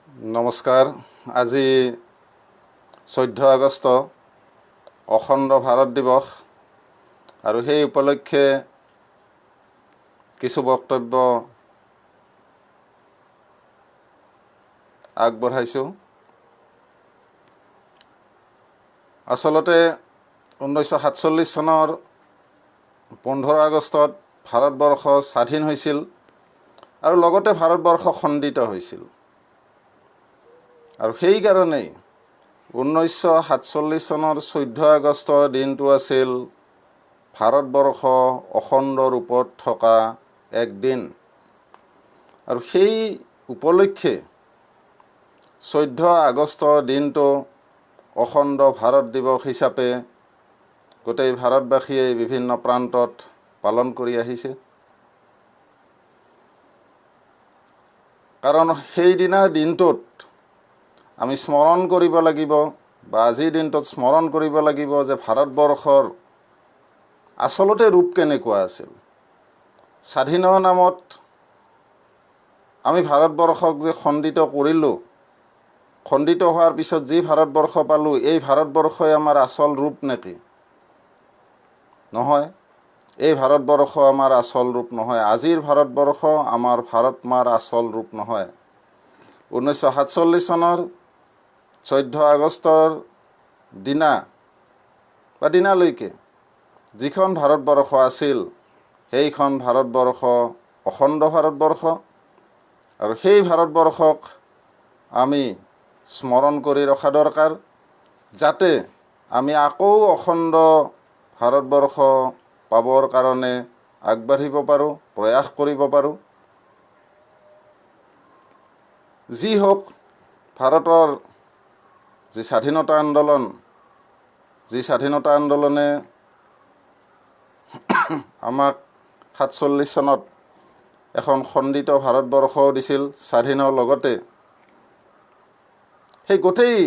নমস্কাৰ। আজি 14 আগষ্ট অখণ্ড ভাৰত দিৱস আৰু সেই উপলক্ষে কিছু বক্তব্য আগবঢ়াইছোঁ। আচলতে 1947 চনৰ 15 আগষ্টত ভাৰতবৰ্ষ স্বাধীন হৈছিল আৰু লগতে ভাৰতবৰ্ষ খণ্ডিত হৈছিল। আৰু সেইকাৰণেই 1947 চনৰ 14 আগষ্টৰ দিনটো আছিল ভাৰতবৰ্ষ অখণ্ড ৰূপত থকা এক দিন। আৰু সেই উপলক্ষে 14 আগষ্টৰ দিনটো অখণ্ড ভাৰত দিৱস হিচাপে গোটেই ভাৰতবাসীয়ে বিভিন্ন প্ৰান্তত পালন কৰি আহিছে। কাৰণ সেইদিনাৰ দিনটোত আমি স্মৰণ কৰিব লাগিব বা আজিৰ দিনটোত স্মৰণ কৰিব লাগিব যে ভাৰতবৰ্ষৰ আচলতে ৰূপ কেনেকুৱা আছিল। স্বাধীনৰ নামত আমি ভাৰতবৰ্ষক যে খণ্ডিত কৰিলোঁ, খণ্ডিত হোৱাৰ পিছত যি ভাৰতবৰ্ষ পালোঁ, এই ভাৰতবৰ্ষই আমাৰ আচল ৰূপ নেকি? নহয়, এই ভাৰতবৰ্ষ আমাৰ আচল ৰূপ নহয়। আজিৰ ভাৰতবৰ্ষ আমাৰ ভাৰত মাৰ আচল ৰূপ নহয়। 1947 চনৰ 14 আগষ্টৰ দিনা বা দিনালৈকে যিখন ভাৰতবৰ্ষ আছিল, সেইখন ভাৰতবৰ্ষ অখণ্ড ভাৰতবৰ্ষ। আৰু সেই ভাৰতবৰ্ষক আমি স্মৰণ কৰি ৰখা দৰকাৰ, যাতে আমি আকৌ অখণ্ড ভাৰতবৰ্ষ পাবৰ কাৰণে আগবাঢ়িব পাৰোঁ, প্ৰয়াস কৰিব পাৰোঁ। যি হওক, ভাৰতৰ যি স্বাধীনতা আন্দোলনে আমাক 47 চনত এখন খণ্ডিত ভাৰতবৰ্ষও দিছিল স্বাধীনৰ লগতে। সেই গোটেই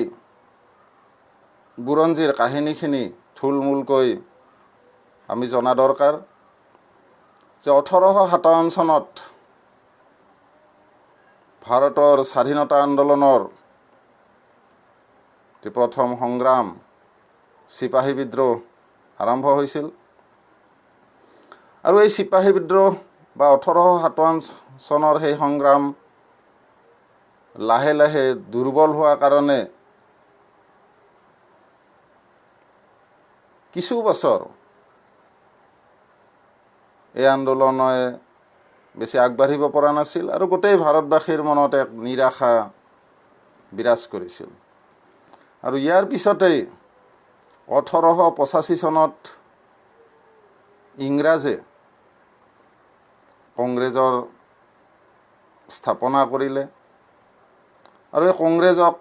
বুৰঞ্জীৰ কাহিনীখিনি থুলমূলকৈ আমি জনা দৰকাৰ যে 1857 চনত ভাৰতৰ স্বাধীনতা আন্দোলনৰ যি প্ৰথম সংগ্ৰাম, চিপাহী বিদ্ৰোহ আৰম্ভ হৈছিল। আৰু এই চিপাহী বিদ্ৰোহ বা 1857 চনৰ সেই সংগ্ৰাম লাহে লাহে দুৰ্বল হোৱাৰ কাৰণে কিছু বছৰ এই আন্দোলনে বেছি আগবাঢ়িব পৰা নাছিল আৰু গোটেই ভাৰতবাসীৰ মনত এক নিৰাশা বিৰাজ কৰিছিল। আৰু ইয়াৰ পিছতেই 1885 চনত ইংৰাজে কংগ্ৰেছৰ স্থাপনা কৰিলে আৰু এই কংগ্ৰেছক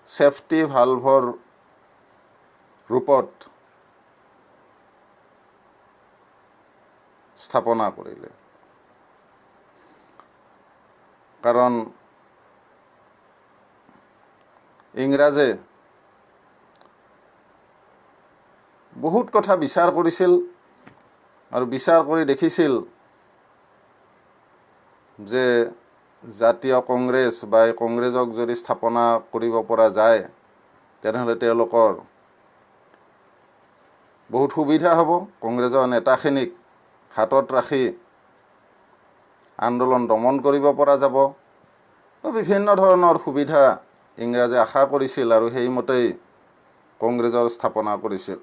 ছেফটি ভালভৰ ৰূপত স্থাপনা কৰিলে। কাৰণ ইংৰাজে বহুত কথা বিচাৰ কৰিছিল আৰু বিচাৰ কৰি দেখিছিল যে জাতীয় কংগ্ৰেছ বা এই কংগ্ৰেছক যদি স্থাপনা কৰিব পৰা যায়, তেনেহ'লে তেওঁলোকৰ বহুত সুবিধা হ'ব। কংগ্ৰেছৰ নেতাখিনিক হাতত ৰাখি আন্দোলন দমন কৰিব পৰা যাব। বিভিন্ন ধৰণৰ সুবিধা ইংৰাজে আশা কৰিছিল আৰু সেইমতেই কংগ্ৰেছৰ স্থাপনা কৰিছিল।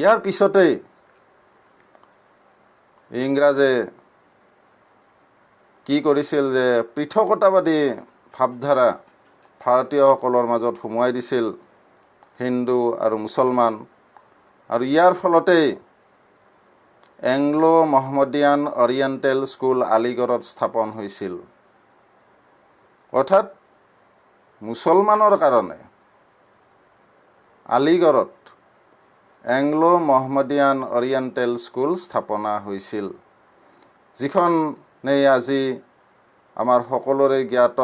ইয়াৰ পিছতেই ইংৰাজে কি কৰিছিল যে পৃথকতাবাদী ভাৱধাৰা ভাৰতীয়সকলৰ মাজত সুমুৱাই দিছিল, হিন্দু আৰু মুছলমান। আৰু ইয়াৰ ফলতেই এংলো মহম্মদিয়ান অৰিয়েণ্টেল স্কুল আলিগড়ত স্থাপন হৈছিল। অৰ্থাৎ মুছলমানৰ কাৰণে আলিগড়ত এংলো মহম্মদিয়ান অৰিয়েণ্টেল স্কুল স্থাপনা হৈছিল, যিখনেই আজি আমাৰ সকলোৰে জ্ঞাত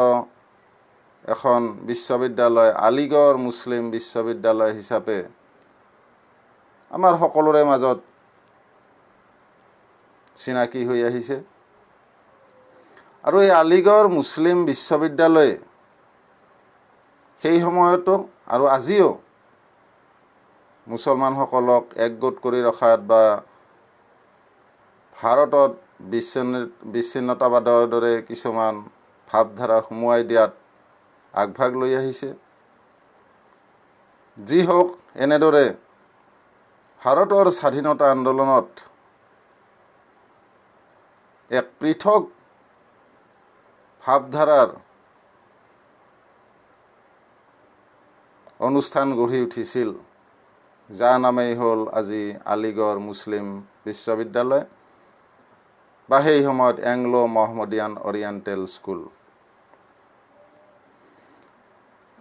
এখন বিশ্ববিদ্যালয়, আলিগড় মুছলিম বিশ্ববিদ্যালয় হিচাপে আমাৰ সকলোৰে মাজত চিনাকি হৈ আহিছে। আৰু এই আলিগড় মুছলিম বিশ্ববিদ্যালয়ে সেই সময়তো আৰু আজিও মুছলমানসকলক একগোট কৰি ৰখাত বা ভাৰতত বিচ্ছিন্নতাবাদৰ দৰে কিছুমান ভাৱধাৰা সুমুৱাই দিয়াত আগভাগ লৈ আহিছে। যি হওক, এনেদৰে ভাৰতৰ স্বাধীনতা আন্দোলনত এক পৃথক ভাৱধাৰাৰ অনুষ্ঠান গঢ়ি উঠিছিল, যাৰ নামেই হ'ল আজি আলিগড় মুছলিম বিশ্ববিদ্যালয় বা সেই সময়ত এংলো মহম্মদিয়ান অৰিয়েণ্টেল স্কুল।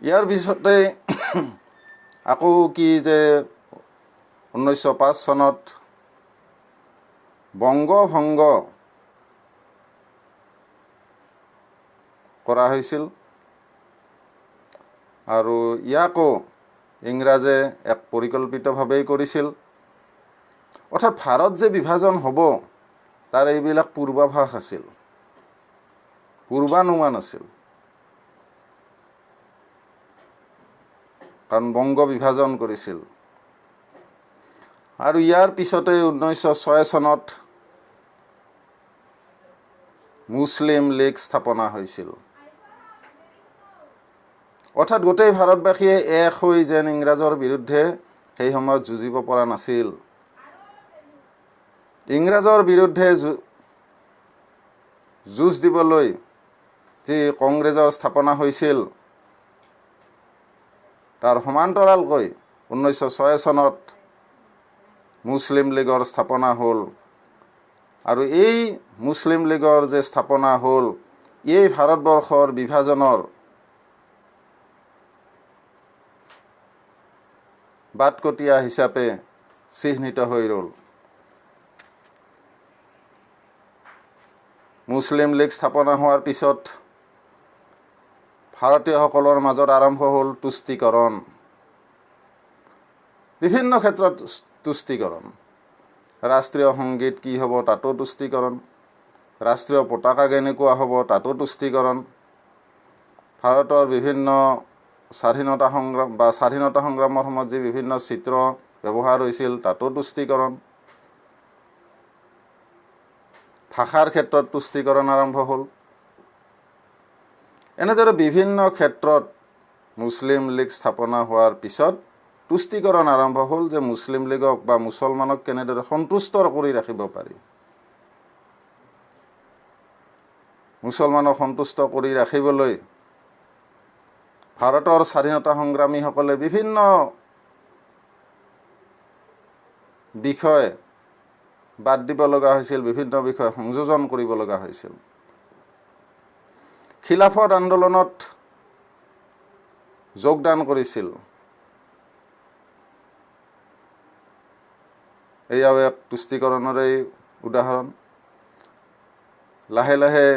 ইয়াৰ পিছতে আকৌ কি যে 1905 চনত বংগভংগ কৰা হৈছিল আৰু ইয়াকো ইংৰাজে এক পৰিকল্পিতভাৱেই কৰিছিল। অৰ্থাৎ ভাৰত যে বিভাজন হ'ব তাৰ এইবিলাক পূৰ্বাভাস আছিল, পূৰ্বানুমান আছিল। কাৰণ বংগ বিভাজন কৰিছিল। আৰু ইয়াৰ পিছতে 1906 চনত মুছলিম লীগ স্থাপনা হৈছিল। অৰ্থাৎ গোটেই ভাৰতবাসীয়ে এক হৈ যেন ইংৰাজৰ বিৰুদ্ধে সেই সময়ত যুঁজিব পৰা নাছিল। ইংৰাজৰ বিৰুদ্ধে যুঁজ দিবলৈ যি কংগ্ৰেছৰ স্থাপনা হৈছিল, তাৰ সমান্তৰালকৈ 1906 চনত মুছলিম লীগৰ স্থাপনা হ'ল। আৰু এই মুছলিম লীগৰ যে স্থাপনা হ'ল, এই ভাৰতবৰ্ষৰ বিভাজনৰ বাটকটীয়া হিচাপে চিহ্নিত হৈ ৰ'ল। মুছলিম লীগ স্থাপনা হোৱাৰ পিছত ভাৰতীয়সকলৰ মাজত আৰম্ভ হ'ল তুষ্টিকৰণ। বিভিন্ন ক্ষেত্ৰত তুষ্টিকৰণ। ৰাষ্ট্ৰীয় সংগীত কি হ'ব তাতো তুষ্টিকৰণ, ৰাষ্ট্ৰীয় পতাকা কেনেকুৱা হ'ব তাতো তুষ্টিকৰণ, ভাৰতৰ বিভিন্ন স্বাধীনতা সংগ্ৰামৰ সময়ত যি বিভিন্ন চিত্ৰ ব্যৱহাৰ হৈছিল তাতো তুষ্টিকৰণ, ভাষাৰ ক্ষেত্ৰত তুষ্টিকৰণ আৰম্ভ হ'ল। এনেদৰে বিভিন্ন ক্ষেত্ৰত মুছলিম লীগ স্থাপনা হোৱাৰ পিছত তুষ্টিকৰণ আৰম্ভ হ'ল যে মুছলিম লীগক বা মুছলমানক কেনেদৰে সন্তুষ্ট কৰি ৰাখিব পাৰি। মুছলমানক সন্তুষ্ট কৰি ৰাখিবলৈ ভাৰতৰ স্বাধীনতা সংগ্ৰামীসকলে বিভিন্ন বিষয় বাদ দিব লগা হৈছিল, বিভিন্ন বিষয় সংযোজন কৰিব লগা হৈছিল। খিলাফত আন্দোলনত যোগদান কৰিছিল। এয়াও এক তুষ্টিকৰণৰেই উদাহৰণ। লাহে লাহে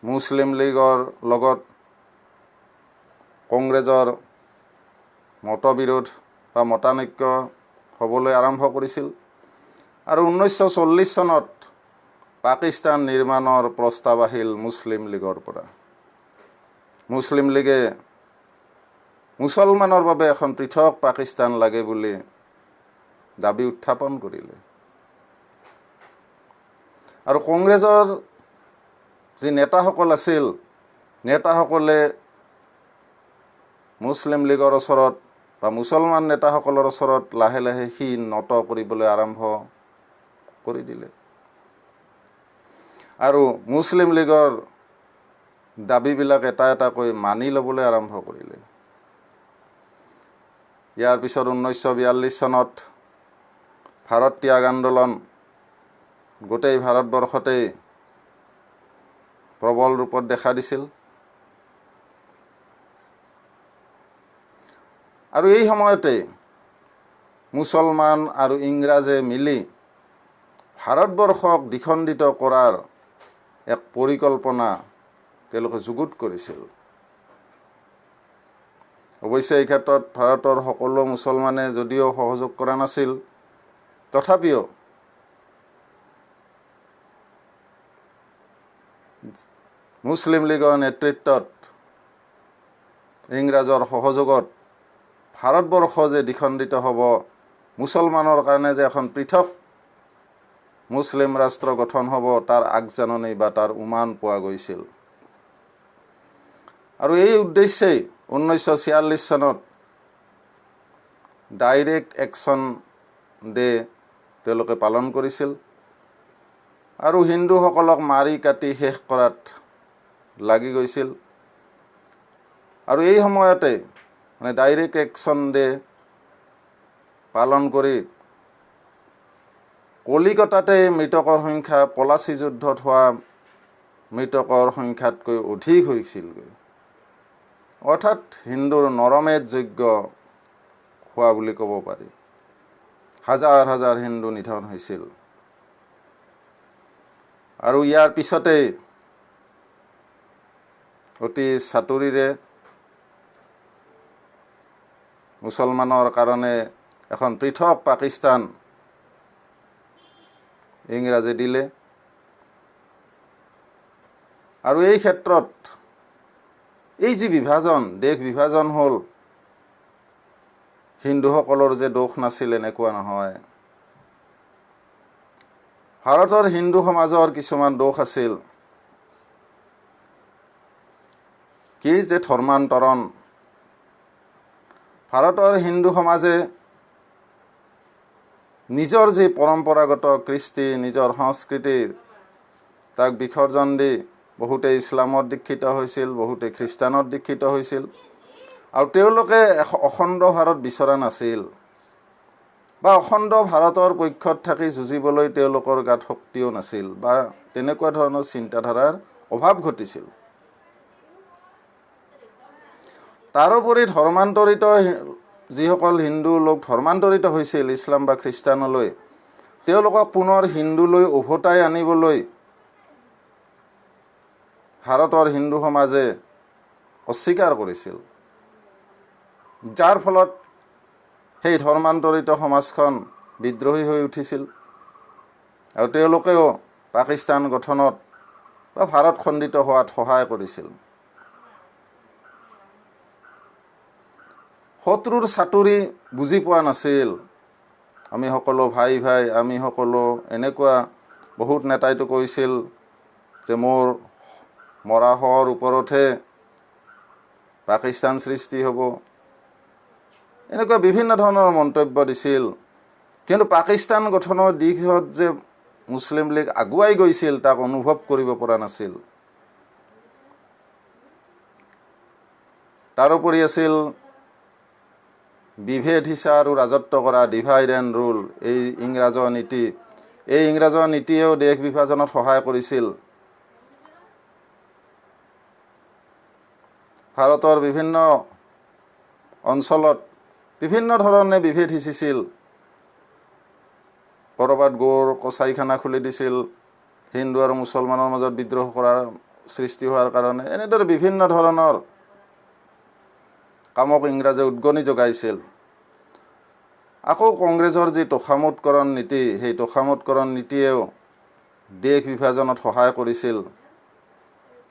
মুছলিম লীগৰ লগত কংগ্ৰেছৰ মতবিৰোধ বা মতানৈক্য হ'বলৈ আৰম্ভ কৰিছিল। আৰু 1940 চনত পাকিস্তান নিৰ্মাণৰ প্ৰস্তাৱ আহিল মুছলিম লীগৰ পৰা। মুছলিম লীগে মুছলমানৰ বাবে এখন পৃথক পাকিস্তান লাগে বুলি দাবী উত্থাপন কৰিলে। আৰু কংগ্ৰেছৰ যি নেতাসকল আছিল, নেতাসকলে মুছলিম লীগৰ ওচৰত বা মুছলমান নেতাসকলৰ ওচৰত লাহে লাহে শিৰ নত কৰিবলৈ আৰম্ভ কৰি দিলে। আৰু মুছলিম লীগৰ দাবীবিলাক এটা এটাকৈ মানি ল'বলৈ আৰম্ভ কৰিলে। ইয়াৰ পিছত 1942 চনত ভাৰত ত্যাগ আন্দোলন গোটেই ভাৰতবৰ্ষতেই প্ৰবল ৰূপত দেখা দিছিল। আৰু এই সময়তে মুছলমান আৰু ইংৰাজে মিলি ভাৰতবৰ্ষক দ্বিখণ্ডিত কৰাৰ এক পৰিকল্পনা তেওঁলোকে যুগুত কৰিছিল। অৱশ্যে এই ক্ষেত্ৰত ভাৰতৰ সকলো মুছলমানে যদিও সহযোগ কৰা নাছিল, তথাপিও মুছলিম লীগৰ নেতৃত্বত ইংৰাজৰ সহযোগত ভাৰতবৰ্ষ যে দ্বিখণ্ডিত হ'ব, মুছলমানৰ কাৰণে যে এখন পৃথক মুছলিম ৰাষ্ট্ৰ গঠন হ'ব, তাৰ আগজাননী বা তাৰ উমান পোৱা গৈছিল। আৰু এই উদ্দেশ্যেই 1946 চনত ডাইৰেক্ট একশ্যন ডে তেওঁলোকে পালন কৰিছিল আৰু হিন্দুসকলক মাৰি কাটি শেষ কৰাত লাগি গৈছিল। আৰু এই সময়তে মানে ডাইৰেক্ট একশ্যন ডে পালন কৰি কলিকতাতে মৃতকৰ সংখ্যা পলাচী যুদ্ধত হোৱা মৃতকৰ সংখ্যাতকৈ অধিক হৈছিলগৈ। অৰ্থাৎ হিন্দুৰ নৰমেধ যজ্ঞ হোৱা বুলি ক'ব পাৰি। হাজাৰ হাজাৰ হিন্দু নিধন হৈছিল। আৰু ইয়াৰ পিছতেই অতি চাতুৰিৰে মুছলমানৰ কাৰণে এখন পৃথক পাকিস্তান ইংৰাজে দিলে। আৰু এই ক্ষেত্ৰত এই যি বিভাজন, দেশ বিভাজন হ'ল, হিন্দুসকলৰ যে দোষ নাছিল এনেকুৱা নহয়। ভাৰতৰ হিন্দু সমাজৰ কিছুমান দোষ আছিল। কি যে ধৰ্মান্তৰণ। ভাৰতৰ হিন্দু সমাজে নিজৰ যি পৰম্পৰাগত কৃষ্টি, নিজৰ সংস্কৃতি, তাক বিসৰ্জন দি বহুতে ইছলামত দীক্ষিত হৈছিল, বহুতে খ্ৰীষ্টানত দীক্ষিত হৈছিল। আৰু তেওঁলোকে অখণ্ড ভাৰত বিচৰা নাছিল বা অখণ্ড ভাৰতৰ পক্ষত থাকি যুঁজিবলৈ তেওঁলোকৰ গাত শক্তিও নাছিল বা তেনেকুৱা ধৰণৰ চিন্তাধাৰাৰ অভাৱ ঘটিছিল। তাৰোপৰি ধৰ্মান্তৰিত যিসকল হিন্দু লোক ধৰ্মান্তৰিত হৈছিল ইছলাম বা খ্ৰীষ্টানলৈ, তেওঁলোকক পুনৰ হিন্দুলৈ উভতাই আনিবলৈ ভাৰতৰ হিন্দু সমাজে অস্বীকাৰ কৰিছিল, যাৰ ফলত সেই ধৰ্মান্তৰিত সমাজখন বিদ্ৰোহী হৈ উঠিছিল। আৰু তেওঁলোকেও পাকিস্তান গঠনত বা ভাৰত খণ্ডিত হোৱাত সহায় কৰিছিল। শত্ৰুৰ চাতুৰি বুজি পোৱা নাছিল। আমি সকলো ভাই ভাই, আমি সকলো এনেকুৱা। বহুত নেতাইতো কৈছিল যে মোৰ মৰা শৱৰ ওপৰতহে পাকিস্তান সৃষ্টি হ'ব, এনেকুৱা বিভিন্ন ধৰণৰ মন্তব্য দিছিল। কিন্তু পাকিস্তান গঠনৰ দিশত যে মুছলিম লীগ আগুৱাই গৈছিল তাক অনুভৱ কৰিব পৰা নাছিল। তাৰোপৰি আছিল বিভেদ হিংসা আৰু ৰাজত্ব কৰা, ডিভাইড এণ্ড ৰুল, এই ইংৰাজৰ নীতি। এই ইংৰাজৰ নীতিয়েও দেশ বিভাজনত সহায় কৰিছিল। ভাৰতৰ বিভিন্ন অঞ্চলত বিভিন্ন ধৰণে বিভেদ সিঁচিছিল। ক'ৰবাত গৌৰ কচাইখানা খুলি দিছিল, হিন্দু আৰু মুছলমানৰ মাজত বিদ্ৰোহ কৰাৰ সৃষ্টি হোৱাৰ কাৰণে। এনেদৰে বিভিন্ন ধৰণৰ কামক ইংৰাজে উদগনি যোগাইছিল। আকৌ কংগ্ৰেছৰ যি তোষামোদকৰণ নীতি, সেই তোষামোদকৰণ নীতিয়েও দেশ বিভাজনত সহায় কৰিছিল।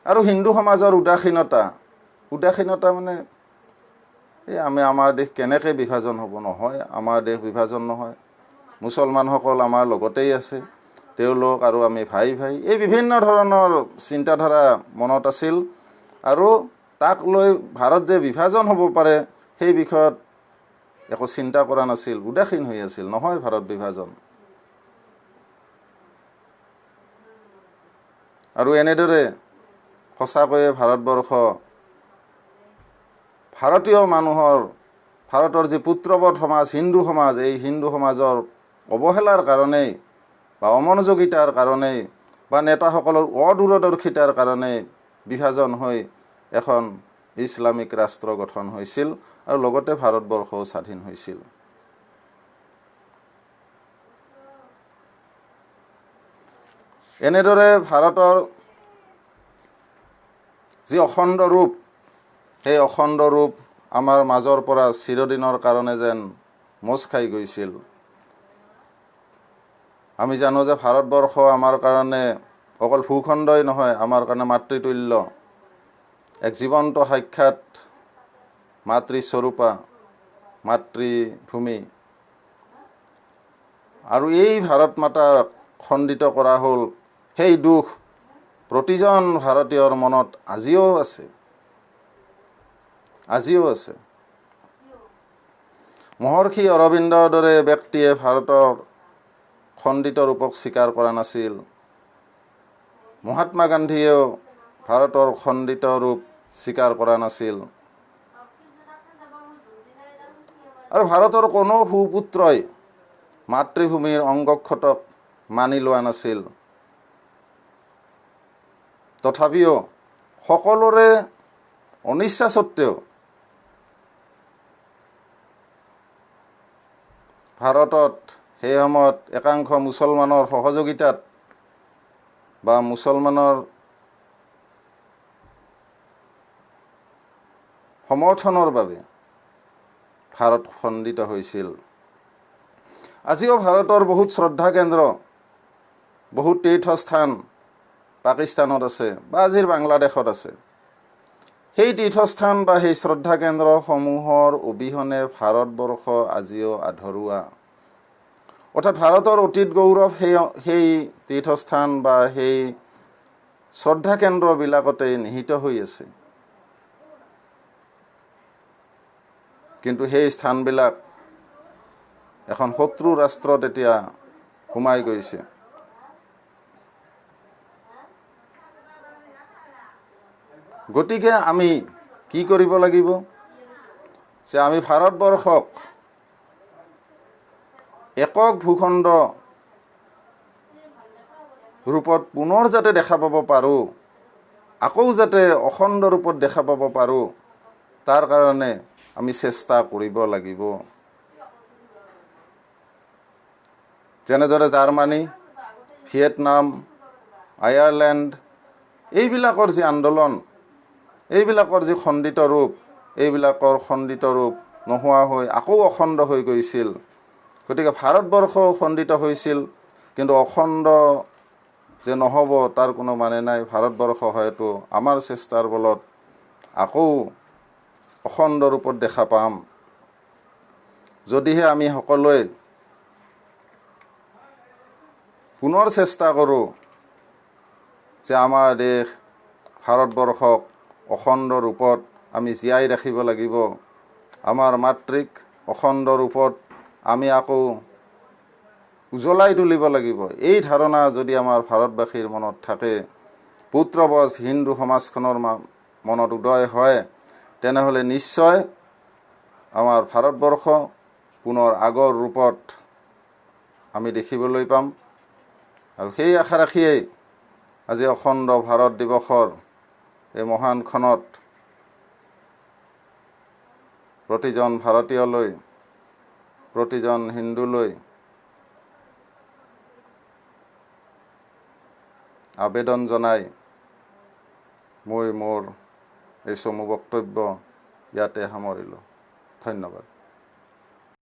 আৰু হিন্দু সমাজৰ উদাসীনতা মানে এই আমাৰ দেশ কেনেকৈ বিভাজন হ'ব? নহয়, আমাৰ দেশ বিভাজন নহয়, মুছলমানসকল আমাৰ লগতেই আছে, তেওঁলোক আৰু আমি ভাই ভাই। এই বিভিন্ন ধৰণৰ চিন্তাধাৰা মনত আছিল আৰু তাক লৈ ভাৰত যে বিভাজন হ'ব পাৰে সেই বিষয়ত একো চিন্তা কৰা নাছিল, উদাসীন হৈ আছিল। নহয় ভাৰত বিভাজন। আৰু এনেদৰে সঁচাকৈয়ে ভাৰতবৰ্ষ, ভাৰতীয় মানুহৰ, ভাৰতৰ যি পুত্ৰবধ সমাজ হিন্দু সমাজ, এই হিন্দু সমাজৰ অৱহেলাৰ কাৰণেই বা অমনোযোগিতাৰ কাৰণেই বা নেতাসকলৰ অদূৰদৰ্শিতাৰ কাৰণেই বিভাজন হৈ এখন ইছলামিক ৰাষ্ট্ৰ গঠন হৈছিল আৰু লগতে ভাৰতবৰ্ষও স্বাধীন হৈছিল। এনেদৰে ভাৰতৰ যি অখণ্ড ৰূপ, সেই অখণ্ড ৰূপ আমাৰ মাজৰ পৰা চিৰদিনৰ কাৰণে যেন মোচ খাই গৈছিল। আমি জানো যে ভাৰতবৰ্ষ আমাৰ কাৰণে অকল ভূখণ্ডই নহয়, আমাৰ কাৰণে মাতৃতুল্য, এক জীৱন্ত সাক্ষাৎ মাতৃস্বৰূপা মাতৃভূমি। আৰু এই ভাৰত মাতাক খণ্ডিত কৰা হ'ল, সেই দুখ প্ৰতিজন ভাৰতীয়ৰ মনত আজিও আছে, আজিও আছে। মহৰ্ষি অৰবিন্দৰ দৰে ব্যক্তিয়ে ভাৰতৰ খণ্ডিত ৰূপক স্বীকাৰ কৰা নাছিল। মহাত্মা গান্ধীয়েও ভাৰতৰ খণ্ডিত ৰূপ স্বীকাৰ কৰা নাছিল। আৰু ভাৰতৰ কোনো সুপুত্ৰই মাতৃভূমিৰ অংগক্ষতক মানি লোৱা নাছিল। তথাপিও সকলোৰে অনিচ্ছা সত্ত্বেও ভাৰতত সেই সময়ত একাংশ মুছলমানৰ সহযোগিতাত বা মুছলমানৰ সমৰ্থনৰ বাবে ভাৰত খণ্ডিত হৈছিল। আজিও ভাৰতৰ বহুত শ্ৰদ্ধা কেন্দ্ৰ, বহুত তীৰ্থস্থান পাকিস্তানত আছে বা আজিৰ বাংলাদেশত আছে। সেই তীৰ্থস্থান বা সেই শ্ৰদ্ধা কেন্দ্ৰসমূহৰ অবিহনে ভাৰতবৰ্ষ আজিও আধৰুৱা। অৰ্থাৎ ভাৰতৰ অতীত গৌৰৱ সেই তীৰ্থস্থান বা সেই শ্ৰদ্ধা কেন্দ্ৰবিলাকতে নিহিত হৈ আছে। কিন্তু সেই স্থানবিলাক এখন শত্ৰু ৰাষ্ট্ৰত এতিয়া সোমাই গৈছে। গতিকে আমি কি কৰিব লাগিব, যে আমি ভাৰতবৰ্ষক একক ভূখণ্ড ৰূপত পুনৰ যাতে দেখা পাব পাৰোঁ, আকৌ যাতে অখণ্ড ৰূপত দেখা পাব পাৰোঁ, তাৰ কাৰণে আমি চেষ্টা কৰিব লাগিব। যেনেদৰে জাৰ্মানী, ভিয়েটনাম, আয়াৰলেণ্ড এইবিলাকৰ যি আন্দোলন, এইবিলাকৰ যি খণ্ডিত ৰূপ, এইবিলাকৰ খণ্ডিত ৰূপ নোহোৱা হৈ আকৌ অখণ্ড হৈ গৈছিল। গতিকে ভাৰতবৰ্ষও খণ্ডিত হৈছিল, কিন্তু অখণ্ড যে নহ'ব তাৰ কোনো মানে নাই। ভাৰতবৰ্ষ হয়তো আমাৰ চেষ্টাৰ বলত আকৌ অখণ্ড ৰূপত দেখা পাম, যদিহে আমি সকলোৱে পুনৰ চেষ্টা কৰোঁ যে আমাৰ দেশ ভাৰতবৰ্ষক অখণ্ড ৰূপত আমি জীয়াই ৰাখিব লাগিব। আমাৰ মাতৃক অখণ্ড ৰূপত আমি আকৌ উজ্বলাই তুলিব লাগিব। এই ধাৰণা যদি আমাৰ ভাৰতবাসীৰ মনত থাকে, পুত্ৰবজ হিন্দু সমাজখনৰ মনত উদয় হয়, তেনেহ'লে নিশ্চয় আমাৰ ভাৰতবৰ্ষ পুনৰ আগৰ ৰূপত আমি দেখিবলৈ পাম। আৰু সেই আশা ৰাখিয়েই আজি অখণ্ড ভাৰত দিৱসৰ এই মহানখনত প্ৰতিজন ভাৰতীয়লৈ, প্ৰতিজন হিন্দুলৈ আবেদন জনাই মই মোৰ এই চমু বক্তব্য ইয়াতে সামৰিলোঁ। ধন্যবাদ।